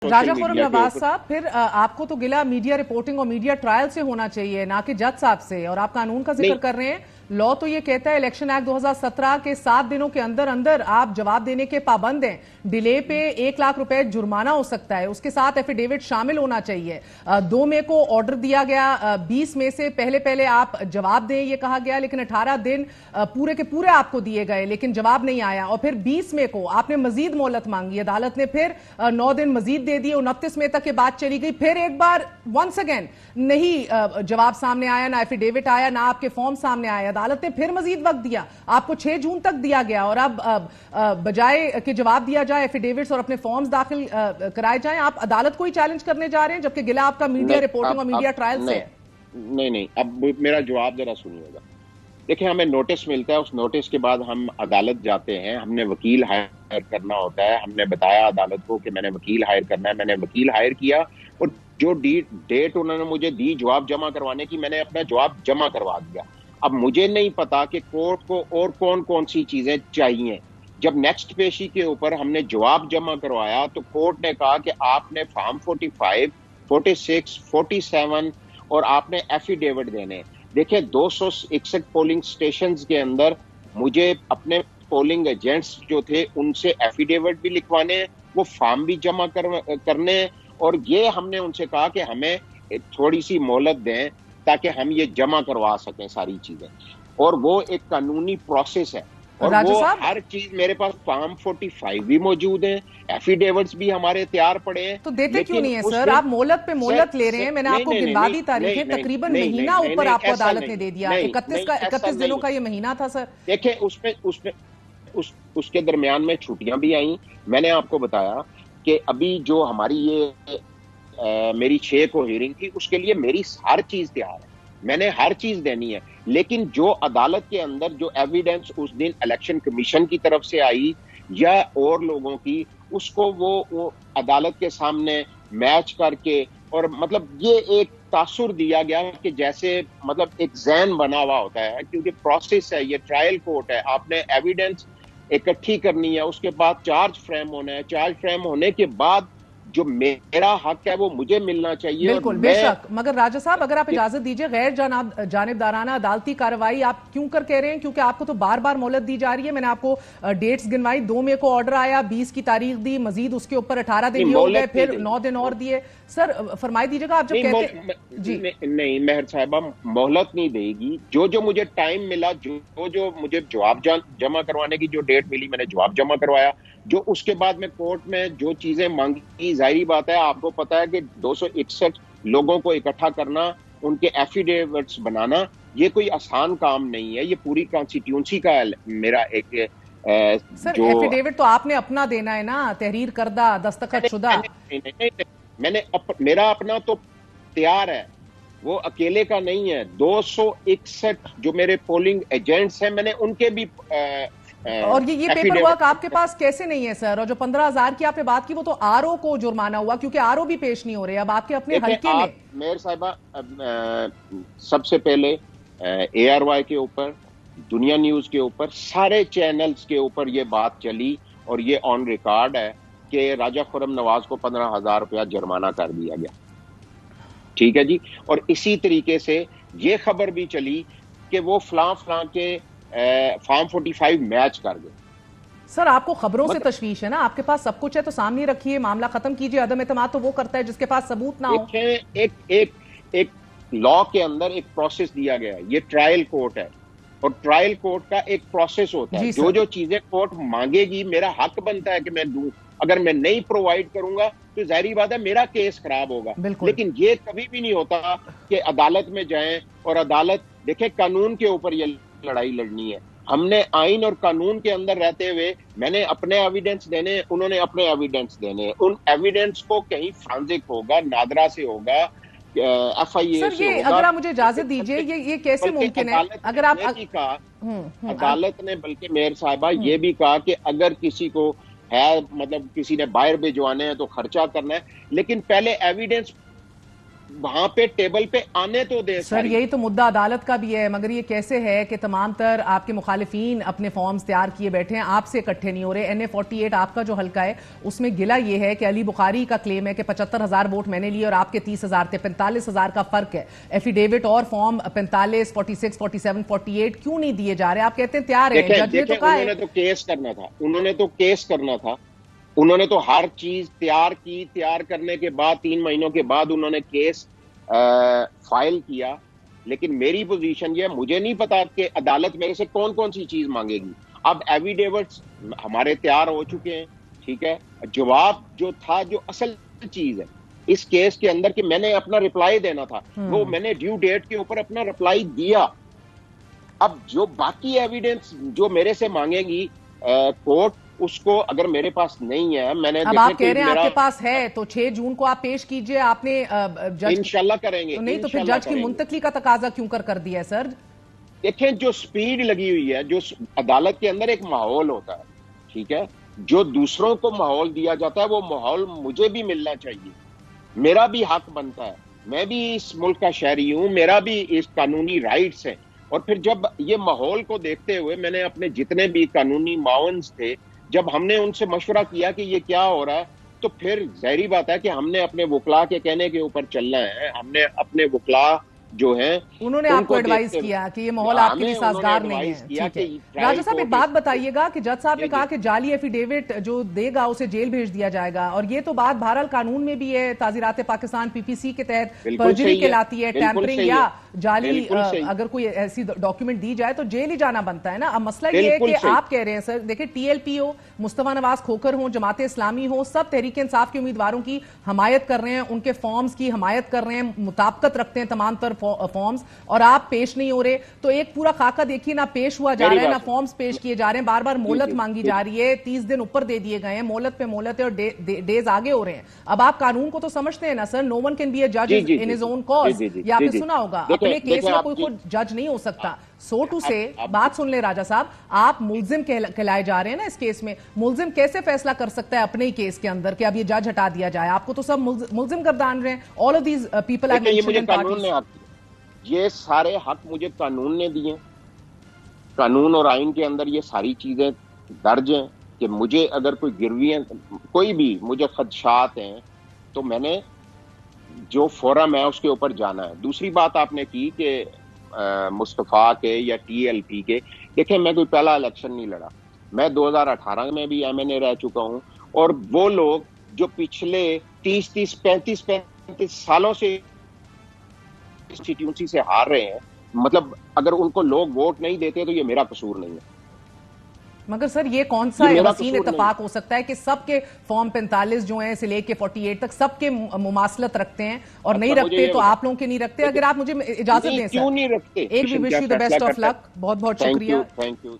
राजा खुर्रम नवाज साहब, फिर आपको तो गिला मीडिया रिपोर्टिंग और मीडिया ट्रायल से होना चाहिए, ना कि जज साहब से। और आप कानून का जिक्र कर रहे हैं, लॉ तो ये कहता है इलेक्शन एक्ट 2017 के 7 दिनों के अंदर अंदर आप जवाब देने के पाबंद हैं। डिले पे 1 लाख रुपए जुर्माना हो सकता है, उसके साथ एफिडेविट शामिल होना चाहिए। 2 मई को ऑर्डर दिया गया, 20 मई से पहले पहले आप जवाब दें ये कहा गया, लेकिन 18 दिन पूरे के पूरे आपको दिए गए लेकिन जवाब नहीं आया। और फिर 20 मई को आपने मजीद मोहलत मांगी, अदालत ने फिर 9 दिन मजीद दे दिए, 29 मई तक के बाद चली गई। फिर एक बार वंस अगेन नहीं जवाब सामने आया, ना एफिडेविट आया, ना आपके फॉर्म सामने आया। अदालत ने फिर मजीद वक्त दिया, आपको 6 जून तक दिया गया। और अब बजाय कि जवाब दिया जाए, एफिडेविट्स और अपने फॉर्म्स दाखिल कराए जाएं, आप अदालत को ही चैलेंज करने जा रहे हैं, जबकि गिला आपका मीडिया रिपोर्टिंग और मीडिया ट्रायल से है। नहीं, अब मेरा जवाब जरा सुनिएगा। देखिए, हमें नोटिस मिलता है, उस नोटिस के बाद हम अदालत जाते हैं, हमने वकील हायर करना होता है। हमने बताया अदालत को कि मैंने वकील हायर करना है, मैंने वकील हायर किया और जो डेट उन्होंने मुझे दी जवाब जमा करवाने की, मैंने अपना जवाब जमा करवा दिया। अब मुझे नहीं पता कि कोर्ट को और कौन कौन सी चीजें चाहिए। जब नेक्स्ट पेशी के ऊपर हमने जवाब जमा करवाया तो कोर्ट ने कहा कि आपने फॉर्म 45, 46, 47 और आपने एफिडेविट देने। देखिए, 261 पोलिंग स्टेशंस के अंदर मुझे अपने पोलिंग एजेंट्स जो थे उनसे एफिडेविट भी लिखवाने हैं, वो फॉर्म भी जमा करने हैं। और ये हमने उनसे कहा कि हमें थोड़ी सी मोहलत दें ताकि हम ये जमा करवा सकें सारी चीजें। और वो एक कानूनी प्रोसेस है और वो हर चीज मेरे पास फॉर्म 45 भी मौजूद है, एफिडेविट्स भी हमारे तैयार पड़े हैं। तो देते क्यों नहीं है सर? आप मोहलत पे मोहलत ले रहे हैं। मैंने आपको गिनवा दी तारीखें, तकरीबन महीना ऊपर आपको अदालत ने दे दिया। 31 दिनों का ये महीना था सर। देखिए, उसके दरमियान में छुट्टियां भी आई। मैंने आपको बताया कि अभी जो हमारी ये मेरी 6 को हियरिंग थी, उसके लिए मेरी हर चीज तैयार है, मैंने हर चीज देनी है। लेकिन जो अदालत के अंदर जो एविडेंस उस दिन इलेक्शन कमीशन की तरफ से आई या और लोगों की, उसको वो अदालत के सामने मैच करके, और मतलब ये एक तासुर दिया गया कि जैसे मतलब एक ज़हन बना हुआ होता है, क्योंकि प्रोसेस है, ये ट्रायल कोर्ट है, आपने एविडेंस इकट्ठी करनी है, उसके बाद चार्ज फ्रेम होना है, चार्ज फ्रेम होने के बाद जो मेरा हक है वो मुझे मिलना चाहिए। बिल्कुल, बेशक। मगर राजा साहब, अगर आप इजाजत दीजिए, गैर जानिबदाराना अदालती कार्रवाई आप क्यों कर कह रहे हैं? क्योंकि आपको तो बार बार मोहलत दी जा रही है। मैंने आपको डेट्स गिनवाई, 2 मई को ऑर्डर आया, 20 की तारीख दी, मजीद उसके ऊपर 18 दिन हो गए, फिर 9 दिन और दिए। सर फरमाई दीजिएगा, आप जब कहते जी नहीं मेहर साहिबा, मोहलत नहीं देगी। जो मुझे टाइम मिला, जो मुझे जवाब जमा करवाने की जो डेट मिली, मैंने जवाब जमा करवाया। जो उसके बाद में कोर्ट में जो चीजें मांगी, जाहिर बात है, आपको पता है कि 261 लोगों को इकट्ठा करना, उनके एफिडेविट्स बनाना, ये कोई आसान काम नहीं है। ये पूरी कॉन्स्टिट्यूंसी का मेरा एक सर एफिडेविट तो आपने अपना देना है ना, तहरीर करदा, दस्तखत शुदा। मैंने मेरा अपना तो तैयार है, वो अकेले का नहीं है। 261 जो मेरे पोलिंग एजेंट्स हैं, मैंने उनके भी और ये पेपर वर्क आपके पास कैसे नहीं है सर? और जो 15,000 की आपने बात की, वो तो आरओ को जुर्माना हुआ, क्योंकि आरओ भी पेश नहीं हो रहे अब आपके अपने हल्के में। मेयर साहिबा, सबसे पहले ARY के ऊपर, दुनिया न्यूज के ऊपर, सारे चैनल्स के ऊपर ये बात चली और ये ऑन रिकॉर्ड है कि राजा खुर्रम नवाज को 15,000 रुपया जुर्माना कर दिया गया। ठीक है जी। और इसी तरीके से ये खबर भी चली कि वो फलां के फॉर्म 45 मैच कर गए। सर आपको खबरों से तशवीश है ना, आपके पास सब कुछ है तो सामने रखिए, मामला खत्म कीजिए। अदम एतमाद तो वो करता है जिसके पास सबूत ना हो। एक लॉ के अंदर एक प्रोसेस दिया गया है, ये ट्रायल कोर्ट है और ट्रायल कोर्ट का एक प्रोसेस होता है। जो चीजें कोर्ट मांगेगी, मेरा हक बनता है कि मैं दूं। अगर मैं नहीं प्रोवाइड करूंगा तो जाहिर बात है मेरा केस खराब होगा। लेकिन ये कभी भी नहीं होता कि अदालत में जाएं और अदालत देखे, कानून के ऊपर ये लड़ाई लड़नी है। हमने आइन और कानून के अंदर रहते हुए, मैंने अपने एविडेंस देने, उन्होंने अपने एविडेंस देने। उन एविडेंस को कहीं फ्रांजिक होगा, नादरा से होगा, FIA से होगा। अगर आप मुझे इजाजत दीजिए, ये कैसे मुमकिन है? अगर आप अदालत ने बल्कि मेयर साहिबा ये भी कहा कि अगर किसी को है, मतलब किसी ने बाहर भिजवाने हैं तो खर्चा करना है, लेकिन पहले एविडेंस वहां पे टेबल पे आने तो दे। सर यही तो मुद्दा अदालत का भी है, मगर ये कैसे है कि तमाम तर आपके मुखालिफिन अपने फॉर्म्स तैयार किए बैठे हैं, आपसे इकट्ठे नहीं हो रहे। NA48 आपका जो हल्का है उसमें गिला ये है कि अली बुखारी का क्लेम है कि 75,000 वोट मैंने लिए और आपके 30,000 थे, 45,000 का फर्क है। एफिडेविट और फॉर्म 45, 46, 47, 48 क्यों नहीं दिए जा रहे? आप कहते हैं तैयार है, जज ने तो कहा है। उन्होंने तो केस करना था, उन्होंने तो हर चीज तैयार की। तैयार करने के बाद 3 महीनों के बाद उन्होंने केस फाइल किया। लेकिन मेरी पोजीशन ये, मुझे नहीं पता कि अदालत मेरे से कौन कौन सी चीज मांगेगी। अब एविडेविट्स हमारे तैयार हो चुके हैं, ठीक है। जवाब जो था, जो असल चीज है इस केस के अंदर, कि मैंने अपना रिप्लाई देना था, वो मैंने ड्यू डेट के ऊपर अपना रिप्लाई दिया। अब जो बाकी एविडेंस जो मेरे से मांगेगी कोर्ट, उसको अगर मेरे पास नहीं है, मैंने अब आप कह रहे हैं आपके पास है, तो 6 जून को आप पेश कीजिए। आपने जज इंशाल्लाह करेंगे, तो नहीं तो फिर जज की मुंतकली का तकाजा क्यों कर दिया है सर? देखें, जो स्पीड लगी हुई है, जो अदालत के अंदर एक माहौल होता है, ठीक है, जो दूसरों को माहौल दिया जाता है वो माहौल मुझे भी मिलना चाहिए। मेरा भी हक बनता है, मैं भी इस मुल्क का शहरी हूं, मेरा भी इस कानूनी राइट्स है। और फिर जब ये माहौल को देखते हुए मैंने अपने जितने भी कानूनी मावन्स थे, जब हमने उनसे मशवरा किया कि ये क्या हो रहा है, तो फिर ज़ाहिरी बात है कि हमने अपने वकला के कहने के ऊपर चलना है। हमने अपने वकला जो है, उन्होंने आपको एडवाइस किया कि ये माहौल आपके लिए साजगार नहीं है। ठीक है राजा साहब, एक बात बताइएगा कि जज साहब ने कहा कि जाली एफिडेविट जो देगा उसे जेल भेज दिया जाएगा, और ये तो बात बहरहाल कानून में भी है, ताज़ीरात पाकिस्तान PPC के तहत पर्जरी कहलाती है, टैंपरिंग या जाली अगर कोई ऐसी डॉक्यूमेंट दी जाए तो जेल ही जाना बनता है ना। अब मसला ये है कि आप कह रहे हैं सर, देखिए TLP हो, मुस्तफा नवाज खोखर हो, जमात इस्लामी हो, सब तहरीक इंसाफ के उम्मीदवारों की हमायत कर रहे हैं, उनके फॉर्म्स की हमायत कर रहे हैं, मुताबिकत रखते हैं तमाम तर फॉर्म्स, और आप पेश नहीं हो रहे। तो एक पूरा खाका देखिए, ना पेश हुआ जा रहा है, ना फॉर्म्स पेश किए जा रहे हैं, बार बार मोहलत मांगी जा रही है, 30 दिन ऊपर दे दिए गए हैं, मोहलत पे मोहलत है और डेज आगे हो रहे हैं। अब आप कानून को तो समझते हैं ना sir, no one can be a जज इन हिज ओन कॉज, ये आपने सुना होगा। अपने केस में कोई खुद जज नहीं हो सकता। सो टू से बात सुन ले राजा साहब, आप मुल्जिम कहलाए जा रहे हैं ना इस केस में। मुल्जिम कैसे फैसला कर सकता है अपने ही केस के अंदर कि अब ये जज हटा दिया जाए? आपको तो सब मुल्जिम गर्दान रहे हैं। All of these people are mentioned. ये सारे हक मुझे कानून ने दिए, कानून और आइन के अंदर ये सारी चीजें दर्ज हैं कि मुझे अगर कोई गिरवियां, कोई भी मुझे खदशात हैं, तो मैंने जो फोरम है उसके ऊपर जाना है। दूसरी बात आपने की कि मुस्तफा के या TLP के, देखें मैं कोई पहला इलेक्शन नहीं लड़ा, मैं 2018 में भी MNA रह चुका हूं। और वो लोग जो पिछले 30, 35 सालों से कॉन्स्टिट्यूंसी से हार रहे हैं, मतलब अगर उनको लोग वोट नहीं देते तो ये मेरा कसूर नहीं है। मगर सर ये कौन सा हसीन इत्तेफाक हो सकता है कि सबके फॉर्म 45 जो हैं से लेके 48 तक सबके मुमासलत रखते हैं और नहीं रखते, तो आप लोगों के नहीं रखते? अगर आप मुझे इजाजत दें सर, क्यों नहीं रखते? एक भी wish you the best of luck, बहुत बहुत शुक्रिया। Thank you.